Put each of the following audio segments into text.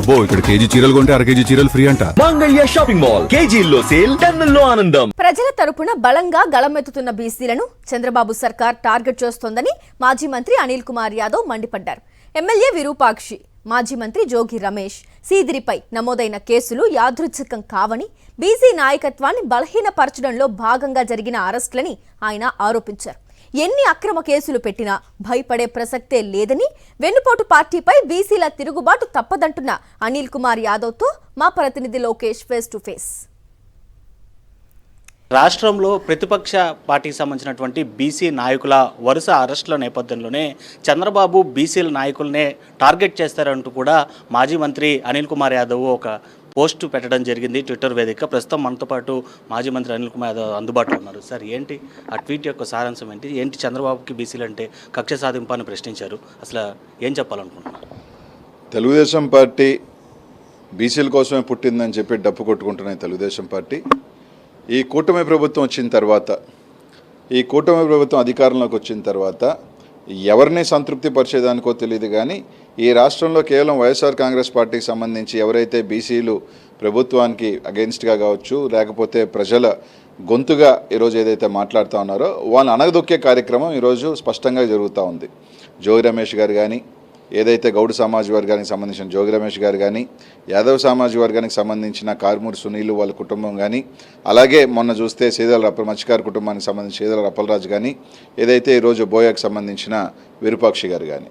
అబ్బో ఇక్కడ కేజీ చీరలు కొంటే అర కేజీ చీరలు ఫ్రీ అంట. మంగళ్య షాపింగ్ మాల్ కేజీల్లో సేల్, టన్నుల్లో ఆనందం. ప్రజల తరపున బలంగా గళమెత్తుతున్న బీసీలను చంద్రబాబు సర్కార్ టార్గెట్ చేస్తోందని మాజీ మంత్రి అనిల్ కుమార్ యాదవ్ మండిపడ్డారు. ఎమ్మెల్యే విరూపాక్షి, మాజీ మంత్రి జోగి రమేష్ సీదిరిపై నమోదైన కేసులు యాదృచ్ఛికం కావని, బీసీ నాయకత్వాన్ని బలహీనపరచడంలో భాగంగా జరిగిన అరెస్టులని ఆయన ఆరోపించారు. ఎన్ని అక్రమ కేసులు పెట్టినా భయపడే ప్రసక్తే లేదని, వెన్నుపోటు పార్టీపై బీసీల తిరుగుబాటు తప్పదంటున్న అనిల్ కుమార్ యాదవ్తో మా ప్రతినిధి లోకేష్ ఫేస్ టు ఫేస్. రాష్ట్రంలో ప్రతిపక్ష పార్టీకి సంబంధించినటువంటి బీసీ నాయకుల వరుస అరెస్టుల నేపథ్యంలోనే చంద్రబాబు బీసీల నాయకులనే టార్గెట్ చేస్తారంటూ కూడా మాజీ మంత్రి అనిల్ కుమార్ యాదవ్ ఒక పోస్టు పెట్టడం జరిగింది ట్విట్టర్ వేదిక. ప్రస్తుతం మనతో పాటు మాజీ మంత్రి అనిల్ కుమార్ యాదవ్ అందుబాటులో ఉన్నారు. సార్, ఏంటి ఆ ట్వీట్ యొక్క సారాంశం ఏంటి? ఏంటి చంద్రబాబుకి బీసీలు అంటే కక్ష సాధింపు అని ప్రశ్నించారు? అసలు ఏం చెప్పాలనుకుంటున్నారు? తెలుగుదేశం పార్టీ బీసీల కోసమే పుట్టిందని చెప్పి డప్పు కొట్టుకుంటున్నాయి తెలుగుదేశం పార్టీ. ఈ కూటమి ప్రభుత్వం వచ్చిన తర్వాత, ఈ కూటమి ప్రభుత్వం అధికారంలోకి వచ్చిన తర్వాత ఎవరిని సంతృప్తి పరిచేదానికో తెలియదు కానీ ఈ రాష్ట్రంలో కేవలం వైఎస్ఆర్ కాంగ్రెస్ పార్టీకి సంబంధించి ఎవరైతే బీసీలు ప్రభుత్వానికి అగెన్స్ట్గా కావచ్చు, లేకపోతే ప్రజల గొంతుగా ఈరోజు ఏదైతే మాట్లాడుతూ ఉన్నారో వాళ్ళని అణగదొక్కే కార్యక్రమం ఈరోజు స్పష్టంగా జరుగుతూ ఉంది. జోగి రమేష్ గారు కానీ, ఏదైతే గౌడ్ సమాజ్ వర్గానికి సంబంధించిన జోగి రమేష్ గారు కానీ, యాదవ్ సమాజ్ వర్గానికి సంబంధించిన కార్మూరి సునీలు వాళ్ళ కుటుంబం కానీ, అలాగే మొన్న చూస్తే మత్స్యకారు కుటుంబానికి సంబంధించిన సీదల రప్పలరాజు కానీ, ఏదైతే ఈరోజు బోయాకు సంబంధించిన విరూపాక్షి గారు కానీ,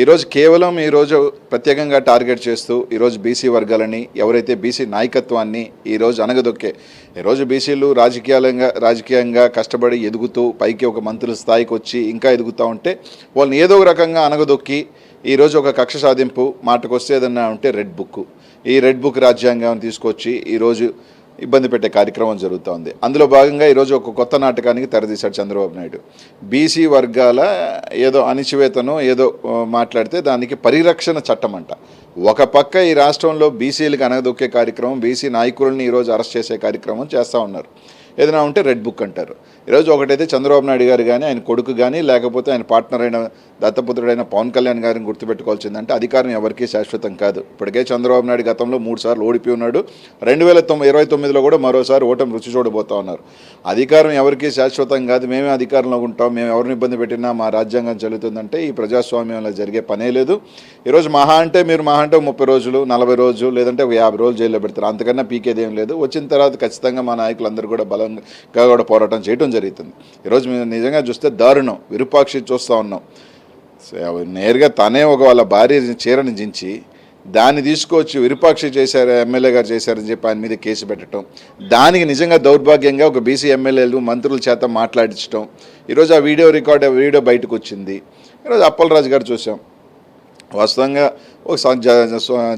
ఈరోజు కేవలం ఈరోజు ప్రత్యేకంగా టార్గెట్ చేస్తూ ఈరోజు బీసీ వర్గాలని, ఎవరైతే బీసీ నాయకత్వాన్ని ఈరోజు అణగదొక్కే, ఈరోజు బీసీలు రాజకీయంగా కష్టపడి ఎదుగుతూ పైకి ఒక మంత్రుల స్థాయికి వచ్చి ఇంకా ఎదుగుతూ ఉంటే వాళ్ళని ఏదో ఒక రకంగా అణగదొక్కి ఈరోజు ఒక కక్ష సాధింపు మాటకు వస్తే ఏదన్నా ఉంటే రెడ్ బుక్, ఈ రెడ్ బుక్ రాజ్యాంగం తీసుకొచ్చి ఈరోజు ఇబ్బంది పెట్టే కార్యక్రమం జరుగుతూ ఉంది. అందులో భాగంగా ఈరోజు ఒక కొత్త నాటకానికి తెరదీశాడు చంద్రబాబు నాయుడు. బీసీ వర్గాల ఏదో అణిచివేతను ఏదో మాట్లాడితే దానికి పరిరక్షణ చట్టం అంట. ఒక పక్క ఈ రాష్ట్రంలో బీసీలకు అనగదొక్కే కార్యక్రమం, బీసీ నాయకులని ఈరోజు అరెస్ట్ చేసే కార్యక్రమం చేస్తూ ఉన్నారు. ఏదైనా ఉంటే రెడ్ బుక్ అంటారు. ఈరోజు ఒకటైతే చంద్రబాబు నాయుడు గారు కానీ, ఆయన కొడుకు కానీ, లేకపోతే ఆయన పార్ట్నర్ అయిన దత్తపుత్రుడైన పవన్ కళ్యాణ్ గారిని గుర్తుపెట్టుకోవాల్సిందంటే అధికారం ఎవరికీ శాశ్వతం కాదు. ఇప్పటికే చంద్రబాబు నాయుడు గతంలో 3 సార్లు ఓడిపోయి ఉన్నాడు. 2029లో కూడా మరోసారి ఓటమి రుచి చూడబోతా ఉన్నారు. అధికారం ఎవరికీ శాశ్వతం కాదు. మేమే అధికారంలో ఉంటాం, మేము ఎవరిని ఇబ్బంది పెట్టినా మా రాజ్యాంగం చెల్లుతుందంటే ఈ ప్రజాస్వామ్యంలో జరిగే పనే లేదు. ఈరోజు మహా అంటే 30 రోజులు, 40 రోజులు, లేదంటే 50 రోజులు జైల్లో పెడతారు. అంతకన్నా పీకేదేం లేదు. వచ్చిన తర్వాత ఖచ్చితంగా మా నాయకులందరూ కూడా బలంగా కూడా పోరాటం చేయడం జరుగుతుంది. ఈరోజు మేము నిజంగా చూస్తే దారుణం. విరూపాక్షి చూస్తూ ఉన్నాం, నేరుగా తనే వాళ్ళ భార్య చీరని జించి దాన్ని తీసుకొచ్చి విరూపాక్షి చేశారు, ఎమ్మెల్యే గారు చేశారని చెప్పి ఆయన మీద కేసు పెట్టడం, దానికి నిజంగా దౌర్భాగ్యంగా ఒక బీసీ ఎమ్మెల్యేలు మంత్రుల చేత మాట్లాడించడం. ఈరోజు ఆ వీడియో బయటకు వచ్చింది. ఈరోజు అప్పలరాజు గారు చూసాం. వాస్తవంగా ఒక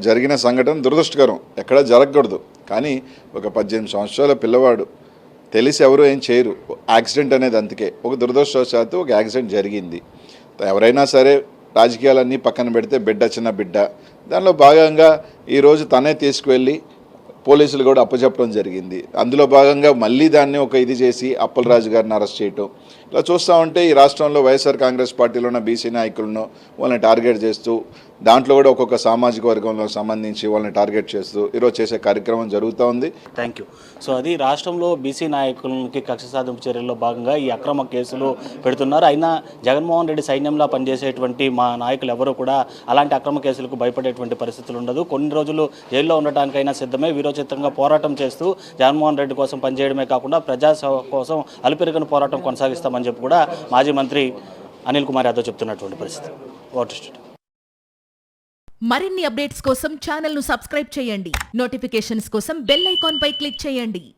జరిగిన సంఘటన దురదృష్టకరం, ఎక్కడా జరగకూడదు. కానీ ఒక 18 సంవత్సరాల పిల్లవాడు తెలిసి ఎవరు ఏం చేయరు. యాక్సిడెంట్ అనేది అందుకే ఒక దురదృష్టవశాత్తు ఒక యాక్సిడెంట్ జరిగింది. ఎవరైనా సరే రాజకీయాలన్నీ పక్కన పెడితే బిడ్డ చిన్న బిడ్డ, దానిలో భాగంగా ఈరోజు తనే తీసుకువెళ్ళి పోలీసులు కూడా అప్పచెప్పడం జరిగింది. అందులో భాగంగా మళ్ళీ దాన్ని ఒక ఇది చేసి అప్పలరాజు గారిని అరెస్ట్ చేయటం. ఇలా చూస్తూ ఉంటే ఈ రాష్ట్రంలో వైఎస్ఆర్ కాంగ్రెస్ పార్టీలో ఉన్న బీసీ నాయకులను వాళ్ళని టార్గెట్ చేస్తూ, దాంట్లో కూడా ఒక్కొక్క సామాజిక వర్గంలో సంబంధించి వాళ్ళని టార్గెట్ చేస్తూ ఈరోజు చేసే కార్యక్రమం జరుగుతూ ఉంది. Thank you. సో అది రాష్ట్రంలో బీసీ నాయకులకి కక్ష సాధింపు చర్యల్లో భాగంగా ఈ అక్రమ కేసులు పెడుతున్నారు. అయినా జగన్మోహన్ రెడ్డి సైన్యంలో పనిచేసేటువంటి మా నాయకులు ఎవరూ కూడా అలాంటి అక్రమ కేసులకు భయపడేటువంటి పరిస్థితులు ఉండదు. కొన్ని రోజులు జైల్లో ఉండటానికైనా సిద్ధమే. వీరోచితంగా పోరాటం చేస్తూ జగన్మోహన్ రెడ్డి కోసం పనిచేయడమే కాకుండా ప్రజాసేవ కోసం అలుపెరుగని పోరాటం కొనసాగిస్తామని చెప్పి కూడా మాజీ మంత్రి అనిల్ కుమార్ యాదవ్ చెప్తున్నటువంటి పరిస్థితి. మరిన్ని అప్డేట్స్ కోసం ఛానల్ ను సబ్స్క్రైబ్ చేయండి. నోటిఫికేషన్స్ కోసం బెల్ ఐకాన్ పై క్లిక్ చేయండి.